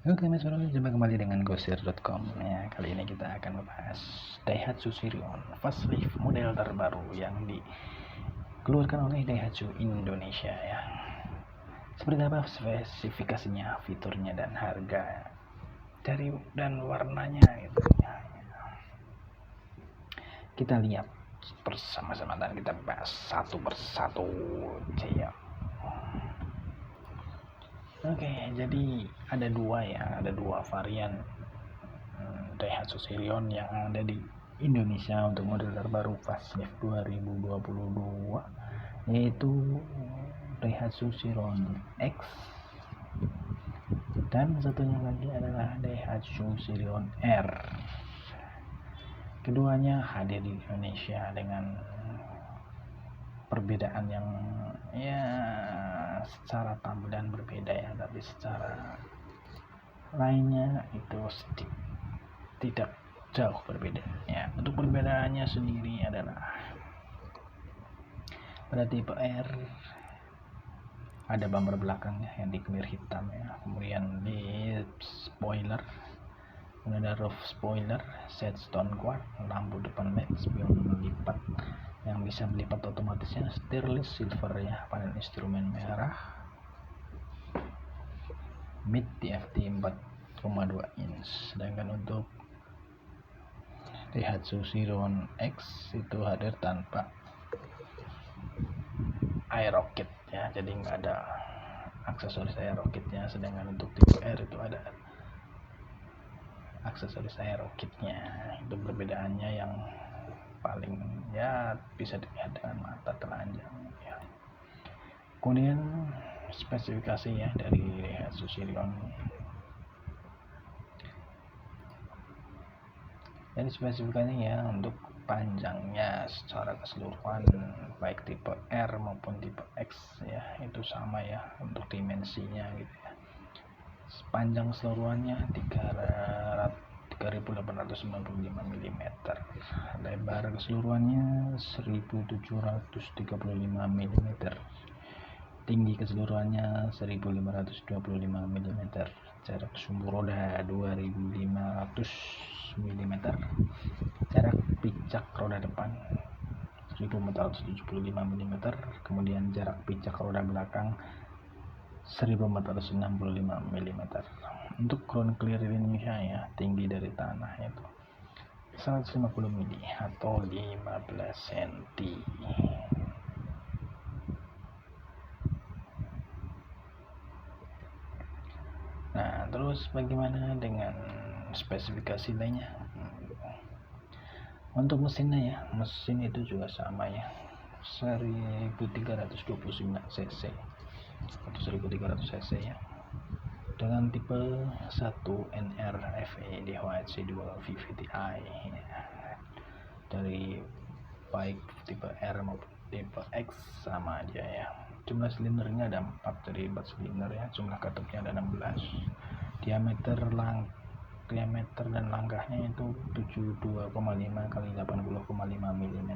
Oke Mas Bro, jumpa kembali dengan Gosir.com ya. Kali ini kita akan membahas Daihatsu Sirion facelift model terbaru yang dikeluarkan oleh Daihatsu Indonesia ya. Seperti apa spesifikasinya, fiturnya dan harga dan warnanya gitu ya. Kita lihat bersama-sama dan kita bahas satu persatu ya. Oke, jadi ada dua varian Daihatsu Sirion yang ada di Indonesia untuk model terbaru facelift 2022, yaitu Daihatsu Sirion X dan satunya lagi adalah Daihatsu Sirion R. Keduanya hadir di Indonesia dengan perbedaan yang ya secara tampilan berbeda ya, tapi secara lainnya itu tidak jauh berbeda ya. Untuk perbedaannya sendiri adalah pada tipe R ada bumper belakangnya yang dikemir hitam ya, kemudian di spoiler ada roof spoiler, set stone quad, lampu depan LED spion melipat yang bisa melipat otomatisnya, stainless silver ya, panel instrumen merah, mid TFT 4,2 inch. Sedangkan untuk Daihatsu Sirion X itu hadir tanpa air rocket ya, jadi nggak ada aksesoris air rocketnya. Sedangkan untuk tipe R itu ada aksesoris air rocketnya. Itu perbedaannya yang paling ya bisa dilihat dengan mata telanjang ya. Kemudian spesifikasi ya dari Daihatsu Sirion, jadi spesifikasinya ya untuk panjangnya secara keseluruhan baik tipe R maupun tipe X ya itu sama ya untuk dimensinya gitu ya. Panjang keseluruhannya 3895 mm, lebar keseluruhannya 1735 mm, tinggi keseluruhannya 1525 mm, jarak sumbu roda 2500 mm, jarak picak roda depan 1475 mm, kemudian jarak picak roda belakang 1465 mm. Untuk ground clear di Indonesia ya, tinggi dari tanah itu 150 mm atau 15 cm. Nah, terus bagaimana dengan spesifikasi lainnya? Untuk mesinnya ya, mesin itu juga sama ya, 1329 cc atau 1300 cc ya, dengan tipe 1 NRFA DHC Dual VVT-i ya. Dari baik tipe R maupun tipe X sama aja ya. Jumlah silindernya ada 4, dari 4 silinder ya. Jumlah katupnya ada 16. Diameter dan langkahnya itu 72,5 kali 80,5 mm.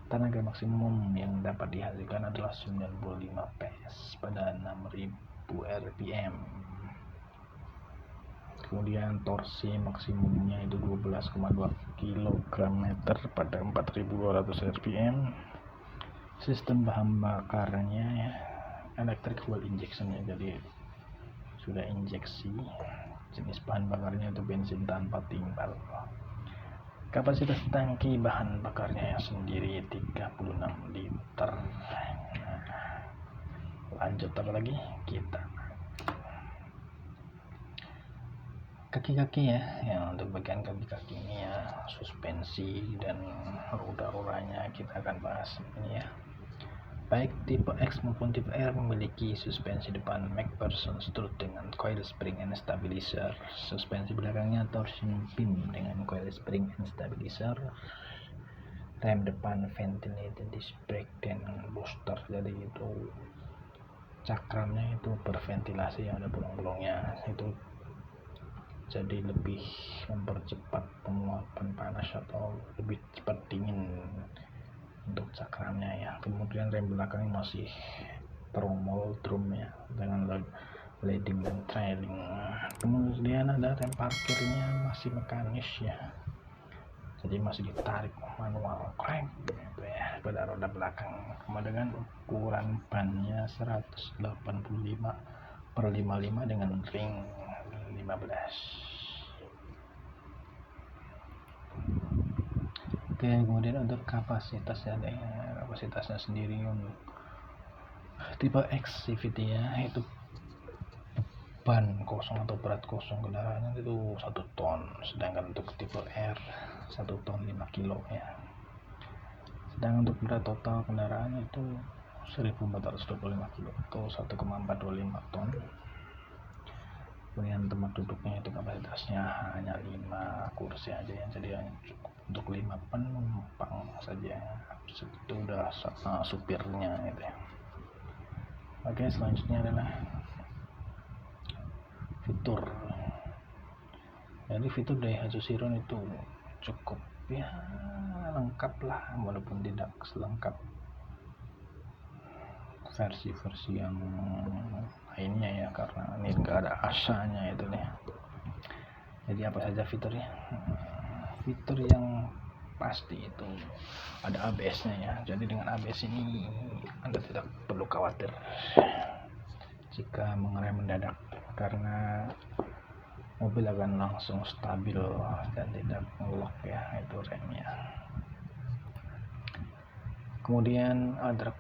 Tenaga maksimum yang dapat dihasilkan adalah 95 PS pada 6000 rpm. Kemudian torsi maksimumnya itu 12,2 kg pada 4200 rpm. Sistem bahan bakarnya ya electric fuel injection ya, jadi sudah injeksi. Jenis bahan bakarnya itu bensin tanpa timbal. Kapasitas tangki bahan bakarnya sendiri 36 liter. Lanjut apa lagi, kita kaki-kaki ya, untuk bagian kaki-kaki ini ya, suspensi dan roda-rodanya kita akan bahas ini ya. Baik tipe X maupun tipe R memiliki suspensi depan MacPherson strut dengan coil spring and stabilizer, suspensi belakangnya torsion pin dengan coil spring and stabilizer, rem depan ventilated disc brake dan booster, jadi itu cakramnya itu berventilasi, ada bolong-bolongnya, itu jadi lebih mempercepat penguapan panas atau lebih cepat dingin untuk cakramnya ya. Kemudian rem belakangnya masih tromol drum ya, dengan leading dan trailing. Kemudian ada rem parkirnya masih mekanis ya, jadi masih ditarik manual crank gitu ya pada roda belakang. Kemudian ukuran bannya 185/55 dengan ring 15. Oke, kemudian untuk kapasitasnya sendiri untuk tipe X CVT ya, itu beban kosong atau berat kosong kendaraannya itu 1 ton, sedangkan untuk tipe R 1 ton 5 kilo ya. Sedangkan untuk berat total kendaraannya itu 1425 kilo atau 1,425 ton. Kemudian tempat duduknya itu kapasitasnya hanya 5 kursi aja ya, jadi hanya cukup untuk 5 penumpang saja. Itu udah supirnya gitu ya. Oke, selanjutnya adalah fitur. Jadi fitur Daihatsu Chiron itu cukup ya lengkap lah, walaupun tidak selengkap versi-versi yang lainnya ya, karena ini enggak ada asanya itu nih. Jadi apa saja fiturnya? Fitur yang pasti itu ada ABS-nya ya. Jadi dengan ABS ini Anda tidak perlu khawatir jika mengerem mendadak, karena mobil akan langsung stabil dan tidak ngelok ya, itu remnya. Kemudian ada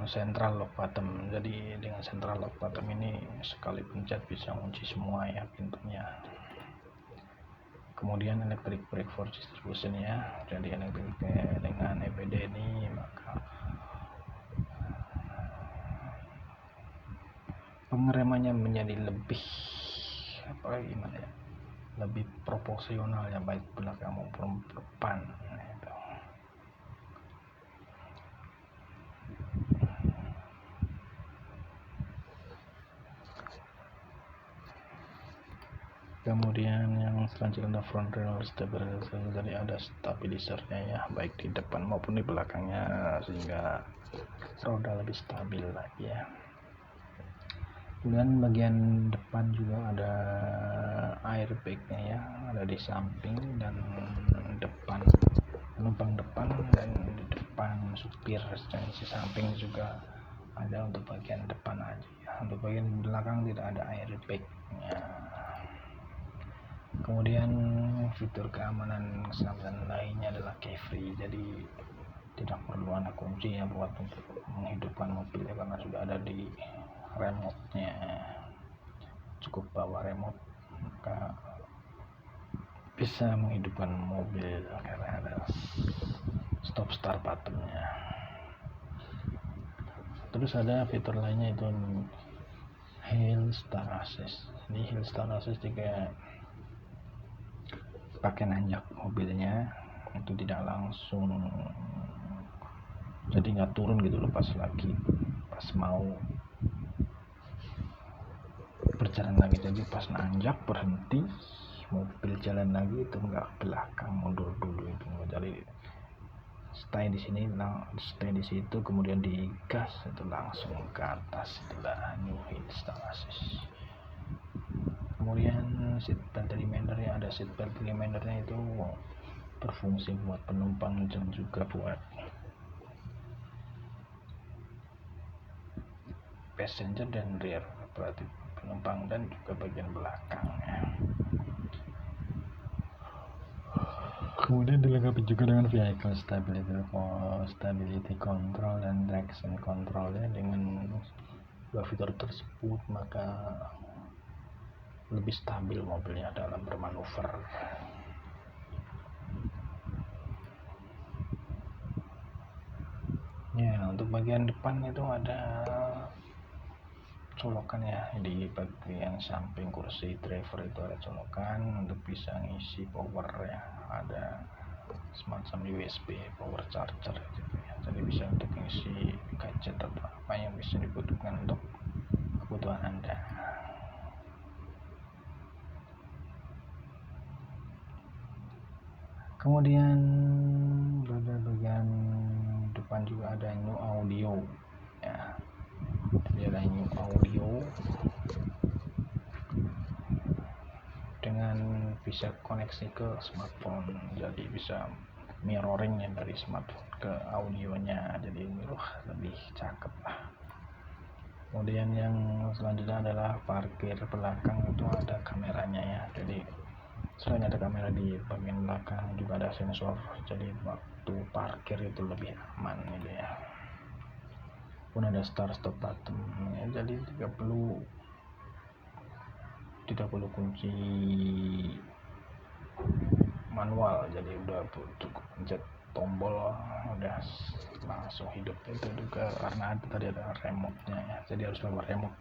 central lock bottom. Jadi dengan central lock bottom ini sekali pencet bisa kunci semua ya pintunya. Kemudian electric brake force distribution ya, jadi dengan EBD ini maka pengeremannya menjadi lebih gimana ya, lebih proporsional ya, baik belakang maupun depan gitu. Kemudian yang selanjutnya front rail stabilizer, jadi ada stabilizernya ya, baik di depan maupun di belakangnya, sehingga roda lebih stabil lagi ya. Kemudian bagian depan juga ada airbagnya ya, ada di samping dan depan penumpang depan, dan di depan supir, dan di samping juga ada untuk bagian depan aja ya. Untuk bagian belakang tidak ada airbagnya. Kemudian fitur keamanan keselamatan lainnya adalah key free, jadi tidak perlu ada kunci ya buat untuk menghidupkan mobil ya, karena sudah ada di remote-nya. Cukup bawa remote maka bisa menghidupkan mobil karena ada stop start button-nya. Terus ada fitur lainnya itu hill start assist. Ini hill start assist jika pakai nanjak mobilnya itu tidak langsung, jadi nggak turun gitu loh pas mau berjalan lagi. Jadi pas nanjak berhenti, mobil jalan lagi itu nggak belakang, mundur dulu itu. Jadi stay di sini, stay di situ, kemudian digas itu langsung ke atas, itulah new hill start assist. Kemudian seatbelt remindernya, ada seatbelt remindernya itu berfungsi buat penumpang dan juga buat passenger dan rear, berarti penumpang dan juga bagian belakang ya. Kemudian dilengkapi juga dengan vehicle stability control dan traction control ya. Dengan dua fitur tersebut maka lebih stabil mobilnya dalam bermanuver. Ya, untuk bagian depan itu ada colokan ya, di bagian samping kursi driver itu ada colokan untuk bisa ngisi power ya, ada semacam USB power charger gitu ya, jadi bisa untuk ngisi gadget atau apa yang bisa dibutuhkan untuk kebutuhan Anda. Kemudian pada bagian depan juga ada new audio ya, jadi ada new audio dengan bisa koneksi ke smartphone, jadi bisa mirroring ya dari smartphone ke audionya, jadi lebih cakep lah. Kemudian yang selanjutnya adalah parkir belakang, itu ada kameranya ya, jadi selain ada kamera di bagian belakang juga ada sensor, jadi waktu parkir itu lebih aman gitu ya. Pun ada start stop button ya, jadi tidak perlu kunci manual, jadi udah cukup pencet tombol udah langsung hidup. Itu juga karena tadi ada remote-nya ya, jadi harus lewat remote.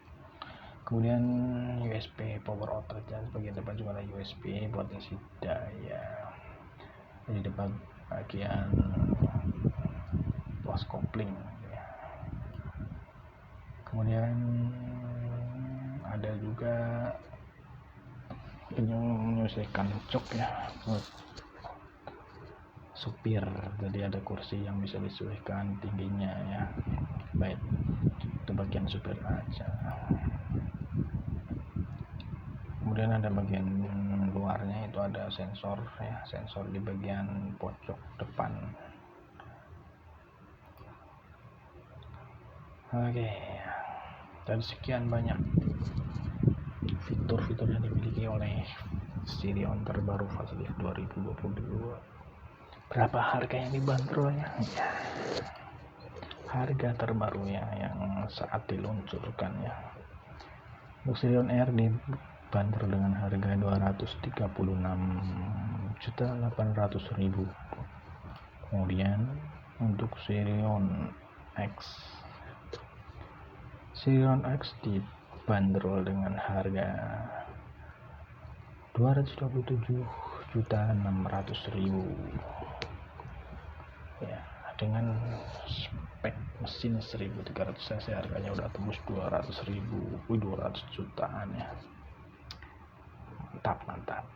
Kemudian USB power outlet ya, bagian depan juga ada USB buat isi daya. Di depan bagian post kopling ya. Kemudian ada juga menyesuaikan jok ya buat supir, jadi ada kursi yang bisa disesuaikan tingginya ya. Baik, itu bagian supir aja. Kemudian ada bagian luarnya, itu ada sensor ya, sensor di bagian pojok depan. Oke, dan sekian banyak fitur-fitur yang dimiliki oleh Sirion terbaru facelift 2022. Berapa harga yang dibanderolnya? Ya, harga terbarunya yang saat diluncurkan ya, untuk Sirion R dibanderol dengan harga 236.800.000. Kemudian untuk Sirion X dibanderol dengan harga 227.600.000 ya, dengan spek mesin 1300 cc, harganya udah tembus 200 jutaan ya. Mantap.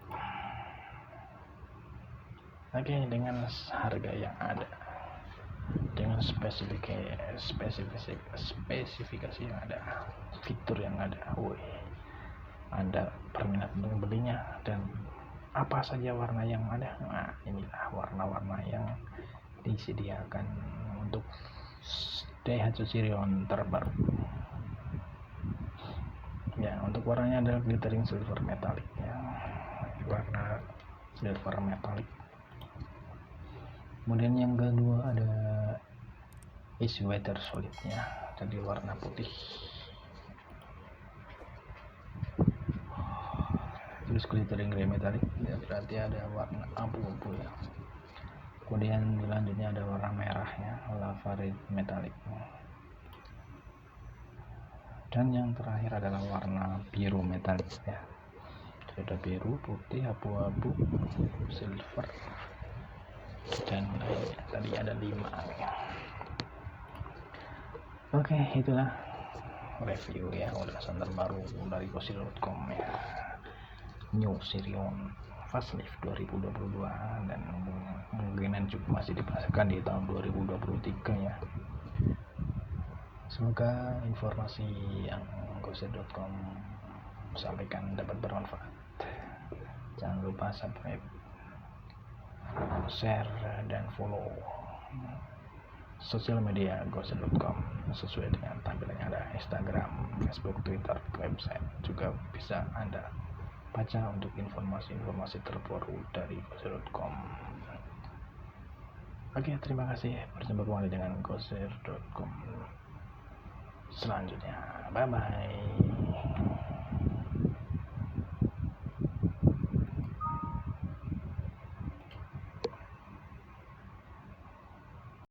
Oke, dengan harga yang ada, dengan spesifikasi yang ada, fitur yang ada, Anda berminat untuk membelinya, dan apa saja warna yang ada. Nah, inilah warna-warna yang disediakan untuk Daihatsu Sirion terbaru ya. Untuk warnanya adalah glittering silver metallic ya, warna silver metallic. Kemudian yang kedua ada Ice Weather Solidnya, jadi warna putih, terus glittering gray metallic ya, berarti ada warna abu-abu ya. Kemudian selanjutnya ada warna merahnya, lava red metallic, dan yang terakhir adalah warna biru metallic ya. Jadi ada biru, putih, abu-abu, silver, dan lainnya. Tadi ada 5 ya. Oke, itulah review ya ulasan terbaru dari GoSir.com ya, New Sirion facelift 2022, dan kemungkinan juga masih dipasarkan di tahun 2023 ya. Semoga informasi yang GoSir.com sampaikan dapat bermanfaat. Jangan lupa subscribe, share, dan follow sosial media GoSir.com sesuai dengan tampilannya. Ada Instagram, Facebook, Twitter, website juga bisa Anda baca untuk informasi-informasi terbaru dari GoSir.com. Oke, terima kasih. Berjumpa kembali dengan GoSir.com selanjutnya. Bye bye.